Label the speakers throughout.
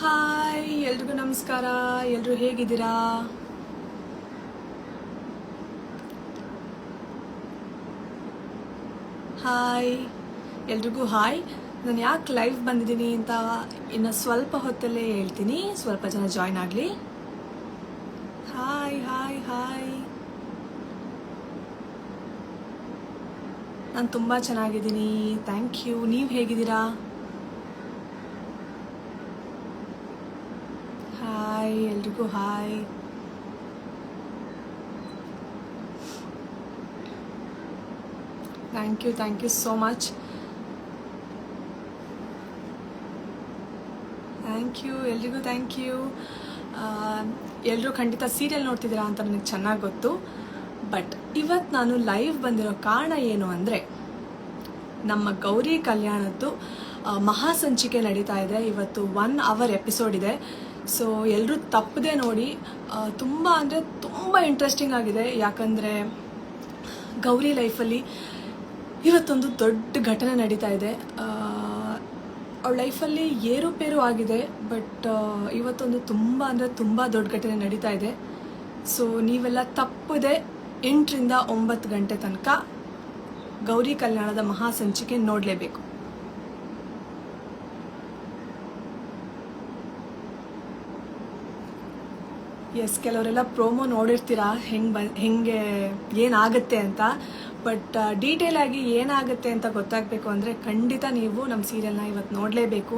Speaker 1: Hi ಎಲ್ರಿಗೂ ನಮಸ್ಕಾರ. ಎಲ್ಲರೂ ಹೇಗಿದ್ದೀರಾ? ಹಾಯ್ ಎಲ್ರಿಗೂ ಹಾಯ್. ನಾನು ಯಾಕೆ ಲೈವ್ ಬಂದಿದ್ದೀನಿ ಅಂತ ಇನ್ನು ಸ್ವಲ್ಪ ಹೊತ್ತಲ್ಲೇ ಹೇಳ್ತೀನಿ. ಸ್ವಲ್ಪ ಜನ ಜಾಯ್ನ್ ಆಗಲಿ. Hi hi hi. ನಾನು ತುಂಬ ಚೆನ್ನಾಗಿದ್ದೀನಿ, ಥ್ಯಾಂಕ್ ಯು. ನೀವು ಹೇಗಿದ್ದೀರಾ? ಹಾಯ್ ಎಲ್ರಿಗೂ hi. Thank you so much. Thank you ಎಲ್ರಿಗೂ ಥ್ಯಾಂಕ್ ಯು. ಎಲ್ಲರೂ ಖಂಡಿತ ಸೀರಿಯಲ್ ನೋಡ್ತಿದ್ದೀರಾ ಅಂತ ನನಗೆ ಚೆನ್ನಾಗಿ ಗೊತ್ತು. ಬಟ್ ಇವತ್ತು ನಾನು ಲೈವ್ ಬಂದಿರೋ ಕಾರಣ ಏನು ಅಂದರೆ, ನಮ್ಮ ಗೌರಿ ಕಲ್ಯಾಣದ್ದು ಮಹಾಸಂಚಿಕೆ ನಡೀತಾ ಇದೆ. ಇವತ್ತು 1 hour ಎಪಿಸೋಡ್ ಇದೆ. ಸೊ ಎಲ್ಲರೂ ತಪ್ಪದೆ ನೋಡಿ. ತುಂಬ ಅಂದರೆ ತುಂಬ ಇಂಟ್ರೆಸ್ಟಿಂಗ್ ಆಗಿದೆ. ಯಾಕಂದರೆ ಗೌರಿ ಲೈಫಲ್ಲಿ ಇವತ್ತೊಂದು ದೊಡ್ಡ ಘಟನೆ ನಡೀತಾ ಇದೆ. ಅವಳ ಲೈಫಲ್ಲಿ ಏರುಪೇರು ಆಗಿದೆ. ಬಟ್ ಇವತ್ತೊಂದು ತುಂಬ ಅಂದರೆ ತುಂಬ ದೊಡ್ಡ ಘಟನೆ ನಡೀತಾ ಇದೆ. ಸೊ ನೀವೆಲ್ಲ ತಪ್ಪದೆ 8 ರಿಂದ 9 ಗಂಟೆ ತನಕ ಗೌರಿ ಕಲ್ಯಾಣದ ಮಹಾಸಂಚಿಕೆ ನೋಡಲೇಬೇಕು. ಎಸ್, ಕೆಲವರೆಲ್ಲ ಪ್ರೋಮೋ ನೋಡಿರ್ತೀರಾ ಹೆಂಗೆ ಏನಾಗುತ್ತೆ ಅಂತ. ಬಟ್ ಡೀಟೇಲ್ ಆಗಿ ಏನಾಗುತ್ತೆ ಅಂತ ಗೊತ್ತಾಗಬೇಕು ಅಂದರೆ ಖಂಡಿತ ನೀವು ನಮ್ಮ ಸೀರಿಯಲ್ನ ಇವತ್ತು ನೋಡಲೇಬೇಕು.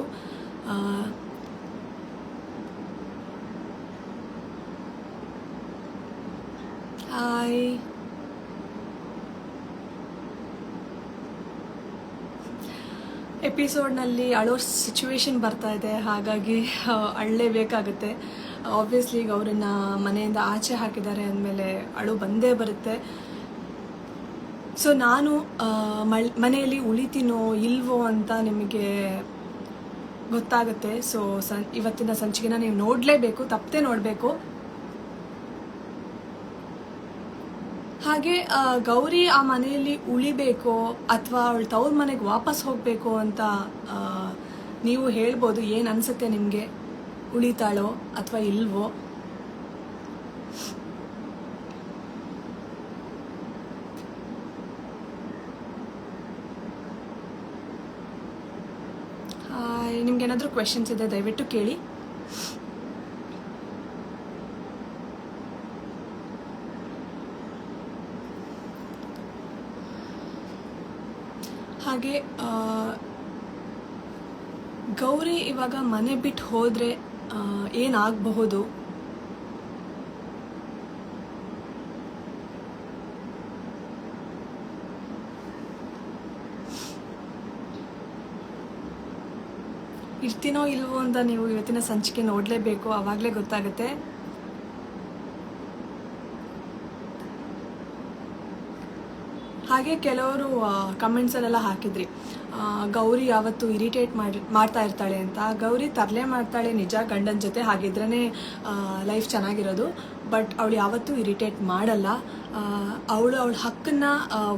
Speaker 1: ಹಾಯ್. ಎಪಿಸೋಡ್ನಲ್ಲಿ ಅಳೋ ಸಿಚುವೇಶನ್ ಬರ್ತಾ ಇದೆ, ಹಾಗಾಗಿ ಅಳಲೇಬೇಕಾಗುತ್ತೆ. ಆಬ್ವಿಯಸ್ಲಿ ಅವ್ರನ್ನ ಮನೆಯಿಂದ ಆಚೆ ಹಾಕಿದ್ದಾರೆ ಅಂದಮೇಲೆ ಅಳು ಬಂದೇ ಬರುತ್ತೆ. ಸೊ ನಾನು ಮನೆಯಲ್ಲಿ ಉಳಿತೀನೋ ಇಲ್ವೋ ಅಂತ ನಿಮಗೆ ಗೊತ್ತಾಗುತ್ತೆ. ಸೊ ಇವತ್ತಿನ ಸಂಚಿಕೆನ ನೀವು ನೋಡಲೇಬೇಕು, ತಪ್ಪದೆ ನೋಡಬೇಕು. ಹಾಗೆ ಗೌರಿ ಆ ಮನೆಯಲ್ಲಿ ಉಳಿಬೇಕೋ ಅಥವಾ ಅವಳು ತವ್ರ ಮನೆಗೆ ವಾಪಸ್ ಹೋಗಬೇಕು ಅಂತ ನೀವು ಹೇಳ್ಬೋದು. ಏನು ಅನಿಸುತ್ತೆ ನಿಮಗೆ? ಉಳಿತಾಳೋ ಅಥವಾ ಇಲ್ವೋ? ನಿಮ್ಗೇನಾದರೂ ಕ್ವೆಶನ್ಸ್ ಇದೆ ದಯವಿಟ್ಟು ಕೇಳಿ. ಹಾಗೆ ಗೌರಿ ಇವಾಗ ಮನೆ ಬಿಟ್ಟು ಹೋದರೆ ಏನಾಗಬಹುದು? ಇರ್ತೀನೋ ಇಲ್ವೋ ಅಂತ ನೀವು ಇವತ್ತಿನ ಸಂಚಿಕೆ ನೋಡಲೇಬೇಕು, ಆವಾಗಲೇ ಗೊತ್ತಾಗುತ್ತೆ. ಹಾಗೆ ಕೆಲವರು ಕಮೆಂಟ್ಸಲ್ಲೆಲ್ಲ ಹಾಕಿದ್ರಿ, ಗೌರಿ ಯಾವತ್ತು ಇರಿಟೇಟ್ ಮಾಡ್ತಾ ಇರ್ತಾಳೆ ಅಂತ. ಗೌರಿ ತರಲೆ ಮಾಡ್ತಾಳೆ ನಿಜ ಗಂಡನ ಜೊತೆ, ಹಾಗಿದ್ರೇ ಲೈಫ್ ಚೆನ್ನಾಗಿರೋದು. ಬಟ್ ಅವಳು ಯಾವತ್ತೂ ಇರಿಟೇಟ್ ಮಾಡಲ್ಲ. ಅವಳ ಹಕ್ಕನ್ನು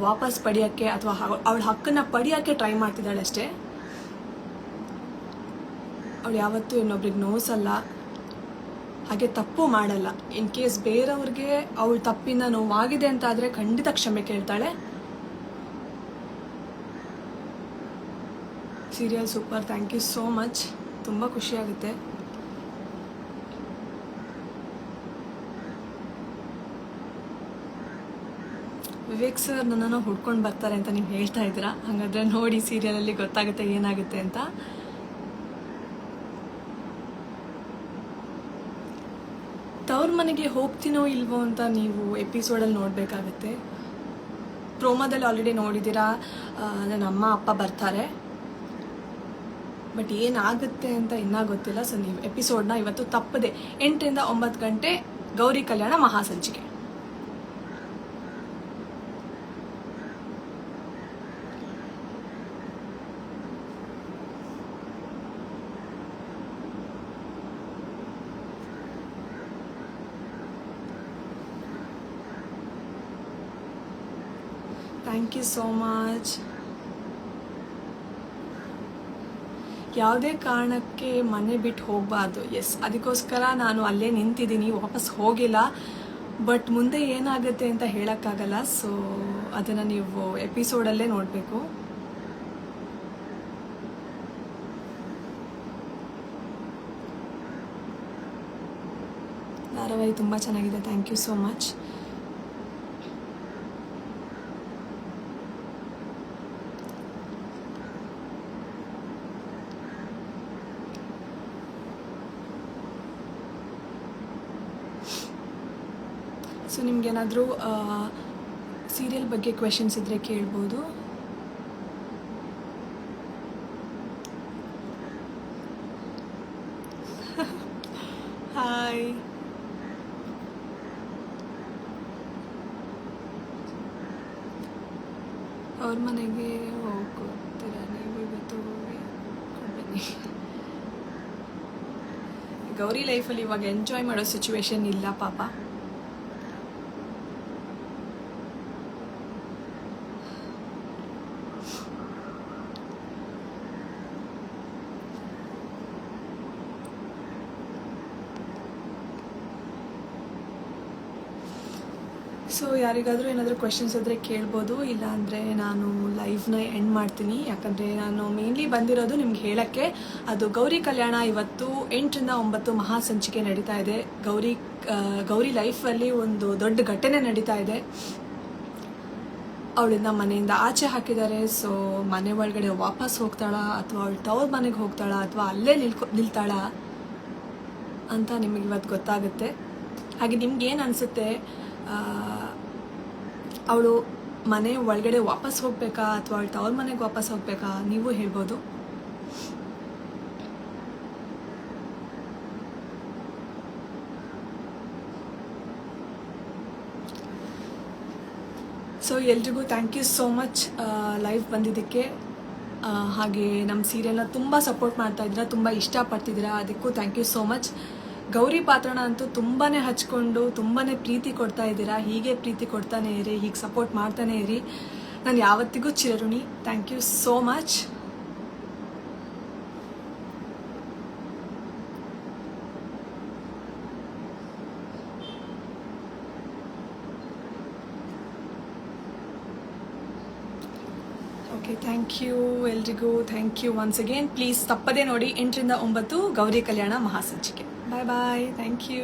Speaker 1: ವಾಪಸ್ ಪಡೆಯೋಕ್ಕೆ ಅಥವಾ ಅವಳ ಹಕ್ಕನ್ನು ಪಡೆಯೋಕ್ಕೆ ಟ್ರೈ ಮಾಡ್ತಿದ್ದಾಳೆ ಅಷ್ಟೇ. ಅವಳು ಯಾವತ್ತೂ ಇನ್ನೊಬ್ರಿಗೆ ನೋಯಿಸಲ್ಲ, ಹಾಗೆ ತಪ್ಪು ಮಾಡಲ್ಲ. ಇನ್ ಕೇಸ್ ಬೇರೆಯವ್ರಿಗೆ ಅವಳ ತಪ್ಪಿಂದ ನೋವಾಗಿದೆ ಅಂತ ಆದರೆ ಖಂಡಿತ ಕ್ಷಮೆ ಕೇಳ್ತಾಳೆ. Serial super, thank you so much. ತುಂಬ ಖುಷಿಯಾಗುತ್ತೆ. ವಿವೇಕ್ ಸರ್ ನನ್ನನ್ನು ಹುಡ್ಕೊಂಡು ಬರ್ತಾರೆ ಅಂತ ನೀವು ಹೇಳ್ತಾ ಇದ್ದೀರಾ. ಹಾಗಾದರೆ ನೋಡಿ ಸೀರಿಯಲಲ್ಲಿ ಗೊತ್ತಾಗುತ್ತೆ ಏನಾಗುತ್ತೆ ಅಂತ. ತವ್ರ ಮನೆಗೆ ಹೋಗ್ತೀನೋ ಇಲ್ವೋ ಅಂತ ನೀವು ಎಪಿಸೋಡಲ್ಲಿ ನೋಡಬೇಕಾಗತ್ತೆ. ಪ್ರೋಮೋದಲ್ಲಿ ಆಲ್ರೆಡಿ ನೋಡಿದ್ದೀರಾ, ನನ್ನ ಅಮ್ಮ ಅಪ್ಪ ಬರ್ತಾರೆ. ಬಟ್ ಏನಾಗುತ್ತೆ ಅಂತ ಇನ್ನೂ ಗೊತ್ತಿಲ್ಲ. ಸೊ ನೀವು ಎಪಿಸೋಡ್ನ ಇವತ್ತು ತಪ್ಪದೆ 8 ರಿಂದ 9 ಗಂಟೆ ಗೌರಿ ಕಲ್ಯಾಣ ಮಹಾಸಂಚಿಕೆ. Thank you so much. ಯಾವುದೇ ಕಾರಣಕ್ಕೆ ಮನೆ ಬಿಟ್ಟು ಹೋಗಬಾರ್ದು. ಎಸ್, ಅದಕ್ಕೋಸ್ಕರ ನಾನು ಅಲ್ಲೇ ನಿಂತಿದ್ದೀನಿ, ವಾಪಸ್ ಹೋಗಿಲ್ಲ. ಬಟ್ ಮುಂದೆ ಏನಾಗುತ್ತೆ ಅಂತ ಹೇಳೋಕ್ಕಾಗಲ್ಲ. ಸೊ ಅದನ್ನು ನೀವು ಎಪಿಸೋಡಲ್ಲೇ ನೋಡಬೇಕು. ಧಾರಾವಾಹಿ ತುಂಬ ಚೆನ್ನಾಗಿದೆ. Thank you so much. So ನಿಮ್ಗೇನಾದರೂ ಸೀರಿಯಲ್ ಬಗ್ಗೆ ಕ್ವೆಶನ್ಸ್ ಇದ್ದರೆ ಕೇಳ್ಬೋದು. ಹಾಯ್. ಅವ್ರ ಮನೆಗೆ ಹೋಗ್ತೀರಾ ನೀವು ಇವತ್ತು? ಬನ್ನಿ. ಗೌರಿ ಲೈಫಲ್ಲಿ ಇವಾಗ ಎಂಜಾಯ್ ಮಾಡೋ ಸಿಚುವೇಶನ್ ಇಲ್ಲ ಪಾಪ. ಸೊ ಯಾರಿಗಾದರೂ ಏನಾದರೂ ಕ್ವೆಶನ್ಸ್ ಇದ್ದರೆ ಕೇಳ್ಬೋದು, ಇಲ್ಲಾಂದರೆ ನಾನು ಲೈವ್ನ ಎಂಡ್ ಮಾಡ್ತೀನಿ. ಯಾಕಂದರೆ ನಾನು ಮೇನ್ಲಿ ಬಂದಿರೋದು ನಿಮ್ಗೆ ಹೇಳೋಕ್ಕೆ. ಅದು ಗೌರಿ ಕಲ್ಯಾಣ ಇವತ್ತು 8 ರಿಂದ 9 ಮಹಾಸಂಚಿಕೆ ನಡೀತಾ ಇದೆ. ಗೌರಿ ಲೈಫಲ್ಲಿ ಒಂದು ದೊಡ್ಡ ಘಟನೆ ನಡೀತಾ ಇದೆ. ಅವಳಿಂದ ಮನೆಯಿಂದ ಆಚೆ ಹಾಕಿದ್ದಾರೆ. ಸೊ ಮನೆ ಒಳಗಡೆ ವಾಪಸ್ ಹೋಗ್ತಾಳಾ ಅಥವಾ ಅವಳು ತವ್ರ ಮನೆಗೆ ಹೋಗ್ತಾಳಾ ಅಥವಾ ಅಲ್ಲೇ ನಿಲ್ತಾಳಾ ಅಂತ ನಿಮಗೆ ಇವತ್ತು ಗೊತ್ತಾಗುತ್ತೆ. ಹಾಗೆ ನಿಮ್ಗೇನು ಅನಿಸುತ್ತೆ, ಅವಳು ಮನೆ ಒಳಗಡೆ ವಾಪಸ್ ಹೋಗ್ಬೇಕಾ ಅಥವಾ ಅವಳು ತವ್ರ ಮನೆಗೆ ವಾಪಸ್ ಹೋಗ್ಬೇಕಾ, ನೀವು ಹೇಳ್ಬೋದು. ಸೊ ಎಲ್ರಿಗೂ thank you so much live ಬಂದಿದ್ದಕ್ಕೆ. ಹಾಗೆ ನಮ್ಮ ಸೀರಿಯಲ್ನ ತುಂಬ ಸಪೋರ್ಟ್ ಮಾಡ್ತಾ ಇದ್ದೀರಾ, ತುಂಬ ಇಷ್ಟಪಡ್ತಿದ್ದೀರಾ, ಅದಕ್ಕೂ thank you so much. Gauri ಪಾತ್ರನ ಅಂತೂ ತುಂಬಾ ಹಚ್ಕೊಂಡು ತುಂಬಾ ಪ್ರೀತಿ ಕೊಡ್ತಾ ಇದ್ದೀರಾ. ಹೀಗೆ ಪ್ರೀತಿ ಕೊಡ್ತಾನೆ ಇರಿ, ಹೀಗೆ ಸಪೋರ್ಟ್ ಮಾಡ್ತಾನೆ ಇರಿ. ನಾನು ಯಾವತ್ತಿಗೂ ಚಿರಋಣಿ. Thank you so much. Okay, thank you ಎಲ್ರಿಗೂ. Thank you once again. Please ತಪ್ಪದೇ ನೋಡಿ 8 ರಿಂದ 9 ಗೌರಿ ಕಲ್ಯಾಣ ಮಹಾಸಂಚಿಕೆ. Bye bye. Thank you.